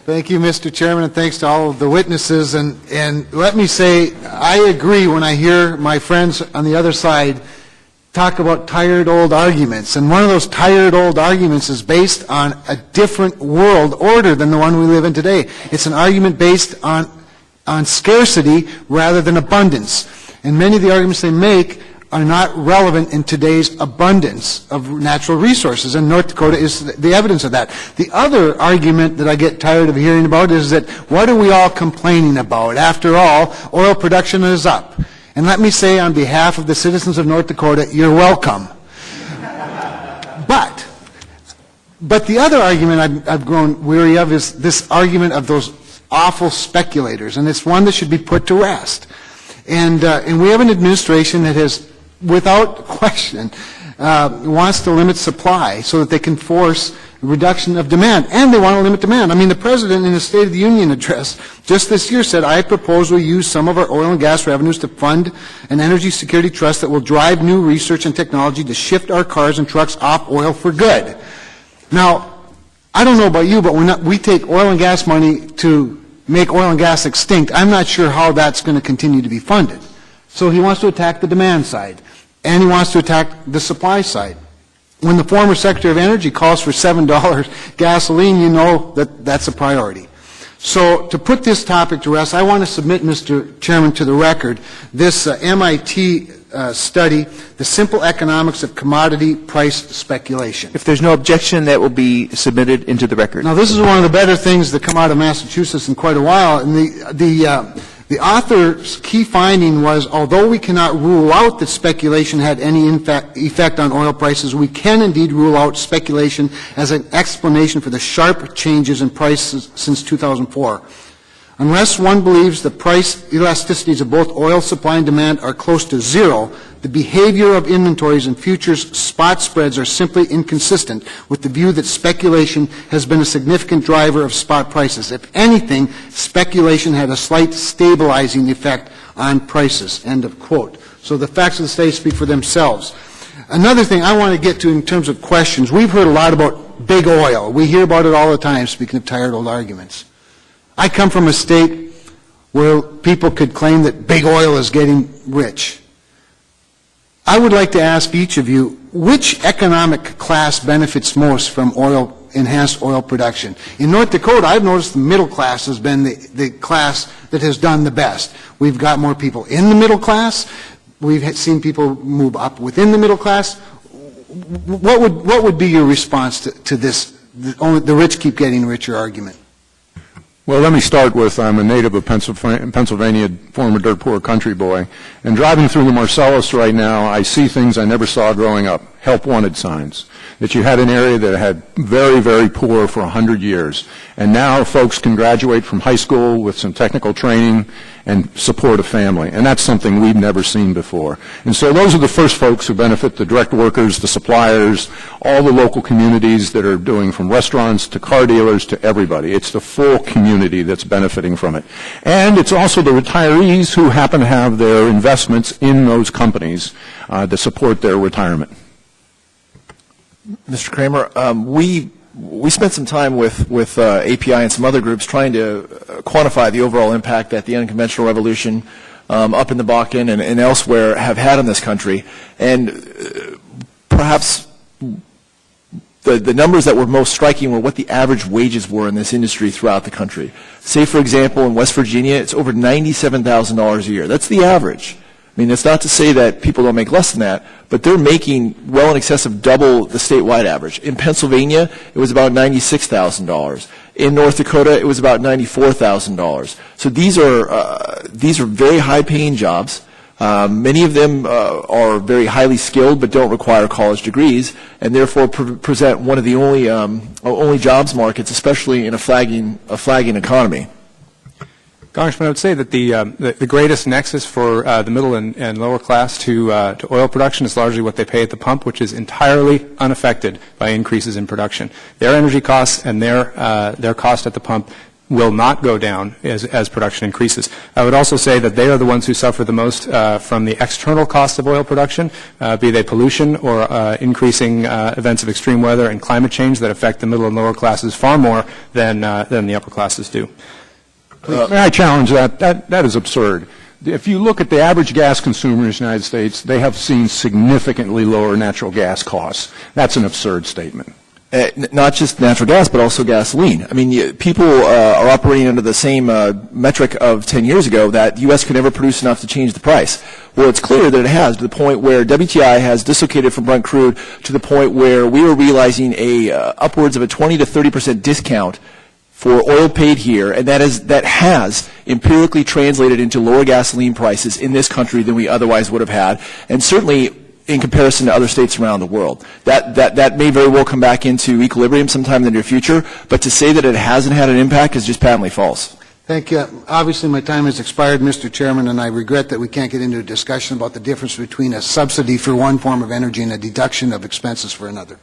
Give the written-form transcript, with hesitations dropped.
Thank you, Mr. Chairman, and thanks to all of the witnesses. And let me say, I agree when I hear my friends on the other side talk about tired old arguments. And one of those tired old arguments is based on a different world order than the one we live in today. It's an argument based on scarcity rather than abundance. And many of the arguments they make are not relevant in today's abundance of natural resources, and North Dakota is the evidence of that. The other argument that I get tired of hearing about is that what are we all complaining about? After all, oil production is up. And let me say on behalf of the citizens of North Dakota, you're welcome. But the other argument I've grown weary of is this argument of those awful speculators, and it's one that should be put to rest. And we have an administration that has, without question, wants to limit supply so that they can force reduction of demand, and they want to limit demand. I mean, the President in his State of the Union address just this year said, I propose we use some of our oil and gas revenues to fund an energy security trust that will drive new research and technology to shift our cars and trucks off oil for good. Now, I don't know about you, but when we take oil and gas money to make oil and gas extinct, I'm not sure how that's going to continue to be funded. So he wants to attack the demand side, and he wants to attack the supply side. When the former Secretary of Energy calls for $7 gasoline, you know that that's a priority. So to put this topic to rest, I want to submit, Mr. Chairman, to the record this MIT study, The Simple Economics of Commodity Price Speculation. If there's no objection, that will be submitted into the record. Now, this is one of the better things that come out of Massachusetts in quite a while. And the author's key finding was, although we cannot rule out that speculation had any effect on oil prices, we can indeed rule out speculation as an explanation for the sharp changes in prices since 2004. Unless one believes the price elasticities of both oil supply and demand are close to zero, the behavior of inventories and futures spot spreads are simply inconsistent with the view that speculation has been a significant driver of spot prices. If anything, speculation had a slight stabilizing effect on prices, end of quote. So the facts of the study speak for themselves. Another thing I want to get to in terms of questions, we've heard a lot about big oil. We hear about it all the time, speaking of tired old arguments. I come from a state where people could claim that big oil is getting rich. I would like to ask each of you, which economic class benefits most from enhanced oil production? In North Dakota, I've noticed the middle class has been the class that has done the best. We've got more people in the middle class. We've seen people move up within the middle class. What would be your response to this, the rich keep getting richer argument? Well, let me start with, I'm a native of Pennsylvania, former dirt poor country boy, and driving through the Marcellus right now, I see things I never saw growing up, help wanted signs, that you had an area that had very, very poor for 100 years, and now folks can graduate from high school with some technical training and support a family, and that's something we've never seen before. And so those are the first folks who benefit, the direct workers, the suppliers, all the local communities that are doing from restaurants to car dealers to everybody. It's the full community that's benefiting from it. And it's also the retirees who happen to have their investments in those companies to support their retirement. Mr. Cramer, we spent some time with API and some other groups trying to quantify the overall impact that the unconventional revolution up in the Bakken and elsewhere have had on this country. And perhaps the numbers that were most striking were what the average wages were in this industry throughout the country. Say, for example, in West Virginia, it's over $97,000 a year. That's the average. I mean, it's not to say that people don't make less than that, but they're making well in excess of double the statewide average. In Pennsylvania, it was about $96,000. In North Dakota, it was about $94,000. So these are very high-paying jobs. Many of them are very highly skilled but don't require college degrees, and therefore present one of the only jobs markets, especially in a flagging economy. Congressman, I would say that the greatest nexus for the middle and lower class to oil production is largely what they pay at the pump, which is entirely unaffected by increases in production. Their energy costs and their cost at the pump will not go down as production increases. I would also say that they are the ones who suffer the most from the external costs of oil production, be they pollution or increasing events of extreme weather and climate change that affect the middle and lower classes far more than the upper classes do. May I challenge that? That is absurd. If you look at the average gas consumer in the United States, they have seen significantly lower natural gas costs. That's an absurd statement. Not just natural gas, but also gasoline. I mean, people are operating under the same metric of 10 years ago that the U.S. could never produce enough to change the price. Well, it's clear that it has, to the point where WTI has dislocated from Brent crude to the point where we are realizing upwards of a 20 to 30% discount for oil paid here, and that has empirically translated into lower gasoline prices in this country than we otherwise would have had, and certainly in comparison to other states around the world. That may very well come back into equilibrium sometime in the near future, but to say that it hasn't had an impact is just patently false. Thank you. Obviously, my time has expired, Mr. Chairman, and I regret that we can't get into a discussion about the difference between a subsidy for one form of energy and a deduction of expenses for another.